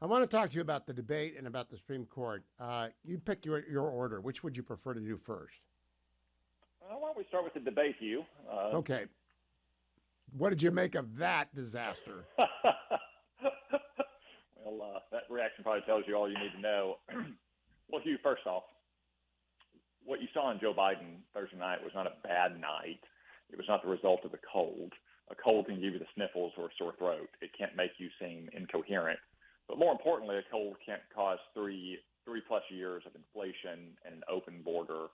I want to talk to you about the debate and about the Supreme Court. You pick your order. Which would you prefer to do first? Why don't we start with the debate, Hugh? Okay. What did you make of that disaster? Well, that reaction probably tells you all you need to know. Well, Hugh, first off, what you saw in Joe Biden Thursday night was not a bad night. It was not the result of a cold. A cold can give you the sniffles or a sore throat. It can't make you seem incoherent. But more importantly, a cold can't cause three plus years of inflation and an open border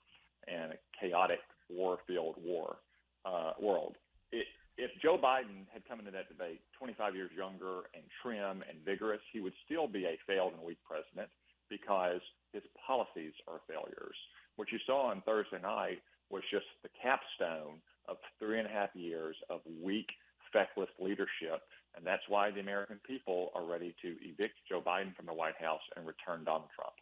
and a chaotic war-filled world. If Joe Biden had come into that debate 25 years younger and trim and vigorous, he would still be a failed and weak president because his policies are failures. What you saw on Thursday night was just the capstone of 3.5 years of weak, feckless leadership, and that's why the American people are ready to evict Joe Biden from the White House and return Donald Trump.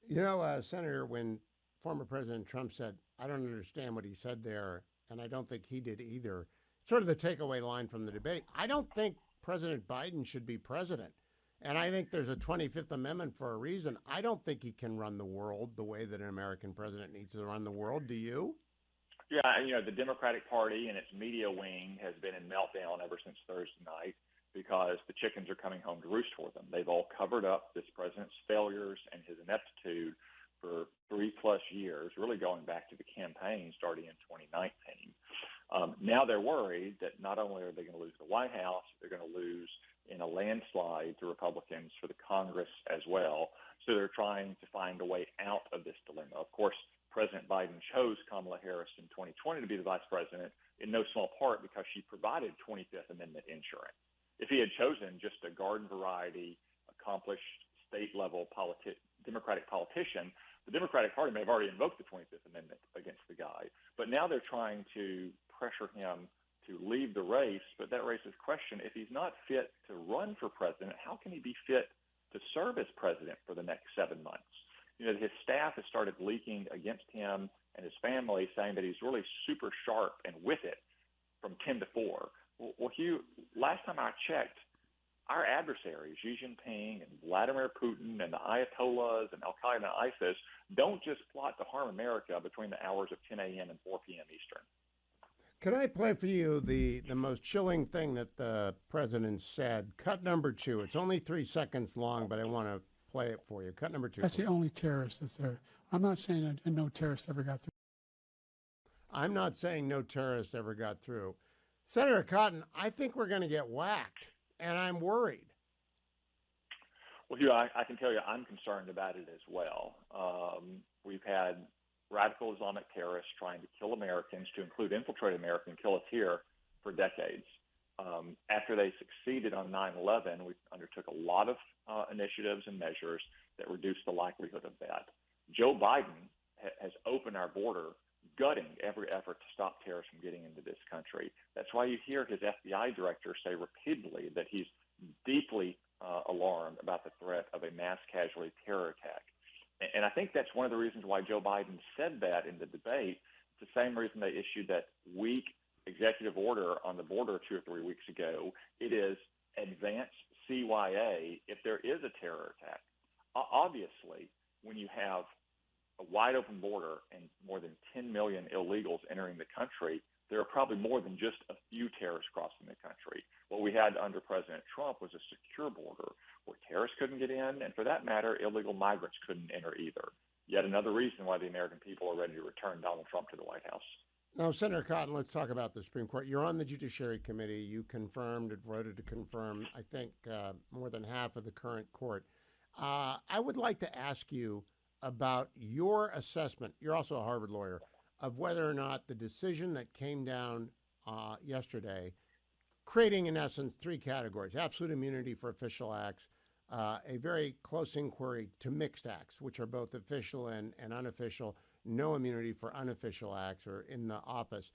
You know, Senator, when former President Trump said, I don't understand what he said there, and I don't think he did either, sort of the takeaway line from the debate, I don't think President Biden should be president. And I think there's a 25th Amendment for a reason. I don't think he can run the world the way that an American president needs to run the world. Do you? Yeah, the Democratic Party and its media wing has been in meltdown ever since Thursday night because the chickens are coming home to roost for them. They've all covered up this president's failures and his ineptitude for 3+ years, really going back to the campaign starting in 2019. Now they're worried that not only are they going to lose the White House, they're going to lose in a landslide to Republicans for the Congress as well. So they're trying to find a way out of this dilemma. Of course, President Biden chose Kamala Harris in 2020 to be the vice president in no small part because she provided 25th Amendment insurance. If he had chosen just a garden variety, accomplished state-level Democratic politician, the Democratic Party may have already invoked the 25th Amendment against the guy. But now they're trying to pressure him to leave the race. But that raises the question, if he's not fit to run for president, how can he be fit to serve as president for the next 7 months? His staff has started leaking against him and his family, saying that he's really super sharp and with it from 10 to 4. Well, Hugh, last time I checked, our adversaries, Xi Jinping and Vladimir Putin and the Ayatollahs and Al-Qaeda and ISIS, don't just plot to harm America between the hours of 10 a.m. and 4 p.m. Eastern. Can I play for you the most chilling thing that the president said? Cut number 2. It's only 3 seconds long, but I want to play it for you. Cut number 2. That's the only terrorist that's there. I'm not saying no terrorist ever got through. I'm not saying no terrorist ever got through. Senator Cotton, I think we're going to get whacked, and I'm worried. Well, Hugh, I can tell you I'm concerned about it as well. We've had radical Islamic terrorists trying to kill Americans, to include infiltrate America and kill us here for decades. After they succeeded on 9/11, we undertook a lot of initiatives and measures that reduced the likelihood of that. Joe Biden has opened our border, gutting every effort to stop terrorists from getting into this country. That's why you hear his FBI director say repeatedly that he's deeply alarmed about the threat of a mass casualty terror attack. And I think that's one of the reasons why Joe Biden said that in the debate. It's the same reason they issued that weak executive order on the border 2 or 3 weeks ago. It is advance CYA if there is a terror attack. Obviously, when you have a wide open border and more than 10 million illegals entering the country, there are probably more than just a few terrorists crossing the country. What we had under President Trump was a secure border where terrorists couldn't get in, and for that matter, illegal migrants couldn't enter either. Yet another reason why the American people are ready to return Donald Trump to the White House. Now, Senator Cotton, let's talk about the Supreme Court. You're on the Judiciary Committee. You confirmed and voted to confirm, I think, more than half of the current court. I would like to ask you about your assessment, you're also a Harvard lawyer, of whether or not the decision that came down yesterday, creating in essence 3 categories: absolute immunity for official acts, a very close inquiry to mixed acts, which are both official and unofficial, no immunity for unofficial acts or in the office.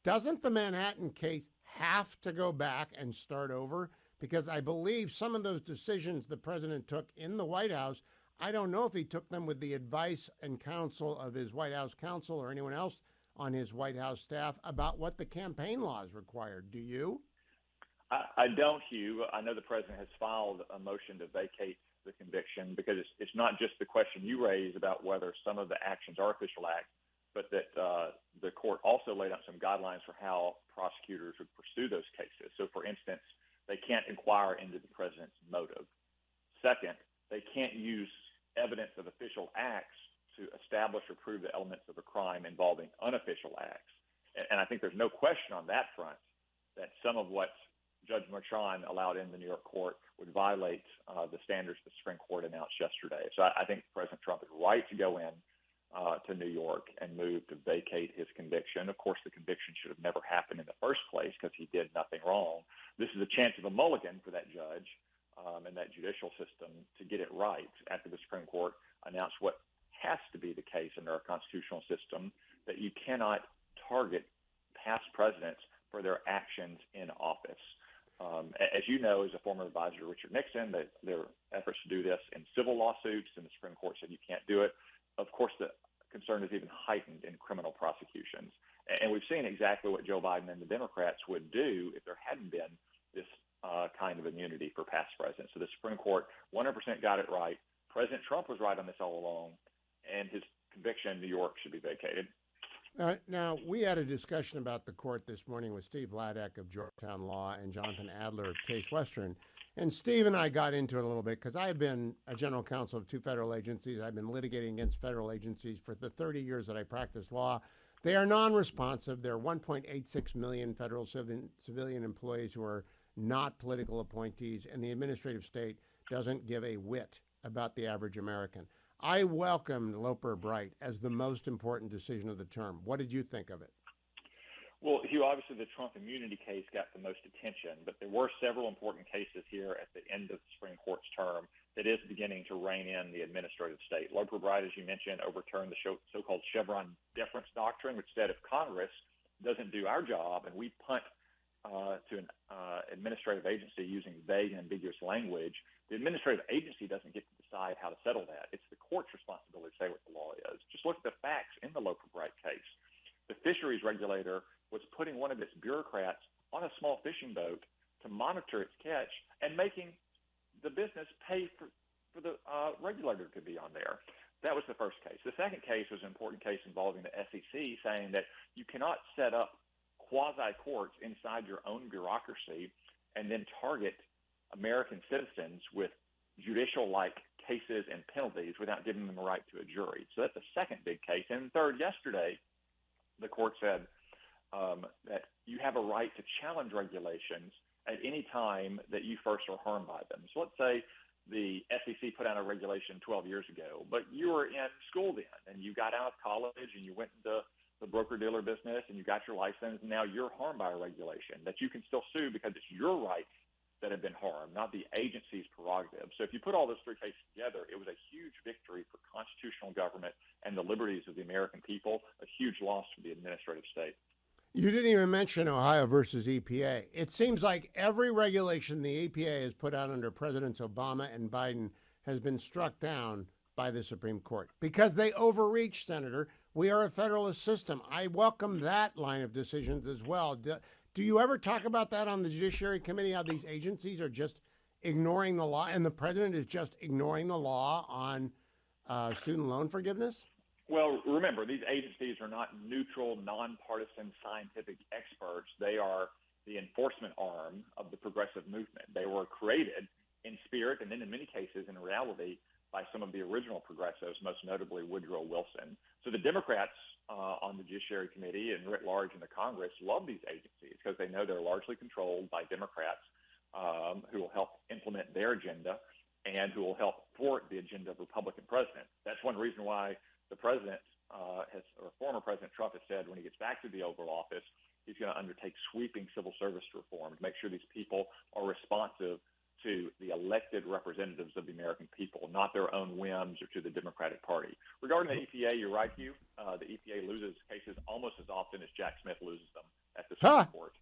Doesn't the Manhattan case have to go back and start over? Because I believe some of those decisions the president took in the White House, I don't know if he took them with the advice and counsel of his White House counsel or anyone else on his White House staff about what the campaign laws required. Do you? I don't, Hugh. I know the president has filed a motion to vacate the conviction because it's not just the question you raise about whether some of the actions are official acts, but that the court also laid out some guidelines for how prosecutors would pursue those cases. So, for instance, they can't inquire into the president's motive. Second, they can't use evidence of official acts to establish or prove the elements of a crime involving unofficial acts. And I think there's no question on that front that some of what Judge Marchand allowed in the New York court would violate the standards the Supreme Court announced yesterday. So I think President Trump is right to go in to New York and move to vacate his conviction. Of course, the conviction should have never happened in the first place because he did nothing wrong. This is a chance of a mulligan for that judge and that judicial system to get it right after the Supreme Court announced what has to be the case under our constitutional system, that you cannot target past presidents for their actions in office. As you know, as a former advisor to Richard Nixon, their efforts to do this in civil lawsuits, and the Supreme Court said you can't do it. Of course, the concern is even heightened in criminal prosecutions. And we've seen exactly what Joe Biden and the Democrats would do if there hadn't been this kind of immunity for past presidents. So the Supreme Court 100% got it right. President Trump was right on this all along, and his conviction in New York should be vacated. Now, we had a discussion about the court this morning with Steve Ladek of Georgetown Law and Jonathan Adler of Case Western. And Steve and I got into it a little bit because I have been a general counsel of two federal agencies. I've been litigating against federal agencies for the 30 years that I practice law. They are non-responsive. There are 1.86 million federal civilian employees who are not political appointees, and the administrative state doesn't give a whit about the average American. I welcomed Loper Bright as the most important decision of the term. What did you think of it? Well, Hugh, obviously the Trump immunity case got the most attention, but there were several important cases here at the end of the Supreme Court's term that is beginning to rein in the administrative state. Loper Bright, as you mentioned, overturned the so-called Chevron deference doctrine, which said if Congress doesn't do our job and we punt to an administrative agency using vague and ambiguous language, the administrative agency doesn't get to decide how to settle that. It's the court's responsibility to say what the law is. Just look at the facts in the Loper Bright case. The fisheries regulator was putting one of its bureaucrats on a small fishing boat to monitor its catch and making the business pay for the regulator to be on there. That was the first case. The second case was an important case involving the SEC, saying that you cannot set up quasi-courts inside your own bureaucracy and then target American citizens with judicial-like cases and penalties without giving them a right to a jury. So that's the second big case. And third, yesterday, the court said that you have a right to challenge regulations at any time that you first are harmed by them. So let's say the SEC put out a regulation 12 years ago, but you were in school then, and you got out of college and you went into the broker-dealer business and you got your license, and now you're harmed by a regulation that you can still sue because it's your rights that have been harmed, not the agency's prerogative. So if you put all those three cases together, it was a huge victory for constitutional government and the liberties of the American people, a huge loss for the administrative state. You didn't even mention Ohio versus EPA. It seems like every regulation the EPA has put out under Presidents Obama and Biden has been struck down by the Supreme Court because they overreach, Senator. We are a federalist system. I welcome that line of decisions as well. Do you ever talk about that on the Judiciary Committee, how these agencies are just ignoring the law and the president is just ignoring the law on student loan forgiveness? Well, remember, these agencies are not neutral, nonpartisan scientific experts. They are the enforcement arm of the progressive movement. They were created in spirit and then in many cases in reality by some of the original progressives, most notably Woodrow Wilson. So the Democrats on the Judiciary Committee and writ large in the Congress love these agencies because they know they're largely controlled by Democrats who will help implement their agenda and who will help thwart the agenda of Republican presidents. That's one reason why the president or former President Trump has said when he gets back to the Oval Office, he's going to undertake sweeping civil service reform to make sure these people are responsive to the elected representatives of the American people, not their own whims or to the Democratic Party. Regarding the EPA, you're right, Hugh. The EPA loses cases almost as often as Jack Smith loses them at the Supreme Court.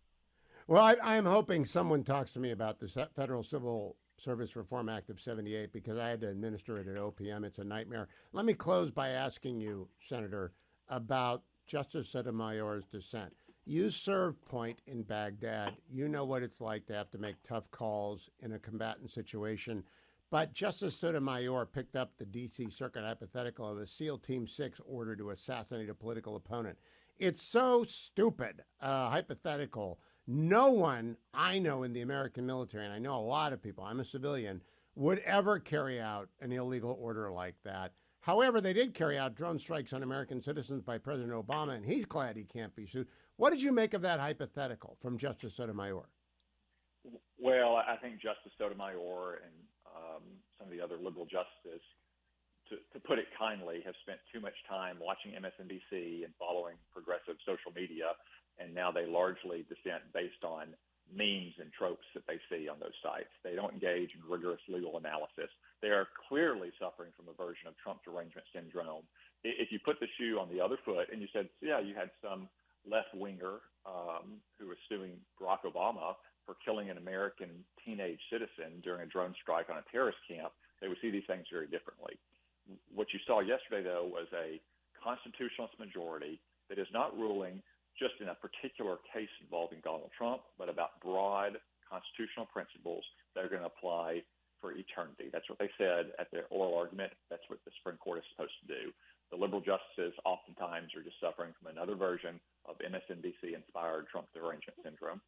Well, I am hoping someone talks to me about the Federal Civil Service Reform Act of 78 because I had to administer it at OPM. It's a nightmare. Let me close by asking you, Senator, about Justice Sotomayor's dissent. You served point in Baghdad. You know what it's like to have to make tough calls in a combatant situation. But Justice Sotomayor picked up the D.C. Circuit hypothetical of a SEAL Team 6 order to assassinate a political opponent. It's so stupid, hypothetical. No one I know in the American military, and I know a lot of people, I'm a civilian, would ever carry out an illegal order like that. However, they did carry out drone strikes on American citizens by President Obama, and he's glad he can't be sued. What did you make of that hypothetical from Justice Sotomayor? Well, I think Justice Sotomayor and some of the other liberal justices, to put it kindly, have spent too much time watching MSNBC and following progressive social media, and now they largely dissent based on memes and tropes that they see on those sites. They don't engage in rigorous legal analysis. They are clearly suffering from a version of Trump derangement syndrome. If you put the shoe on the other foot and you said, yeah, you had some left-winger who was suing Barack Obama for killing an American teenage citizen during a drone strike on a terrorist camp, they would see these things very differently. What you saw yesterday, though, was a constitutionalist majority that is not ruling just in a particular case involving Donald Trump, but about broad constitutional principles that are going to apply for eternity. That's what they said at their oral argument. That's what the Supreme Court is supposed to do. The liberal justices oftentimes are just suffering from another version of MSNBC-inspired Trump derangement syndrome.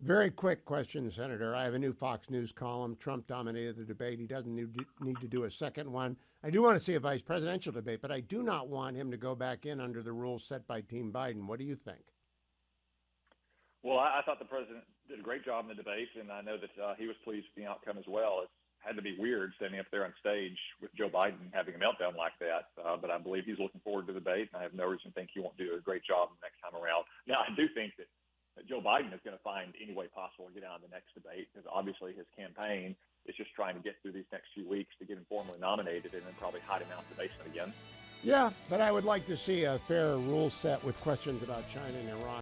Very quick question, Senator. I have a new Fox News column. Trump dominated the debate. He doesn't need to do a second one. I do want to see a vice presidential debate, but I do not want him to go back in under the rules set by Team Biden. What do you think? Well, I thought the president did a great job in the debate, and I know that he was pleased with the outcome as well. It had to be weird standing up there on stage with Joe Biden having a meltdown like that, but I believe he's looking forward to the debate, and I have no reason to think he won't do a great job the next time around. Now, I do think that Joe Biden is going to find any way possible to get out of the next debate, because obviously his campaign is just trying to get through these next few weeks to get him formally nominated and then probably hide him out in the basement again. Yeah, but I would like to see a fair rule set with questions about China and Iran.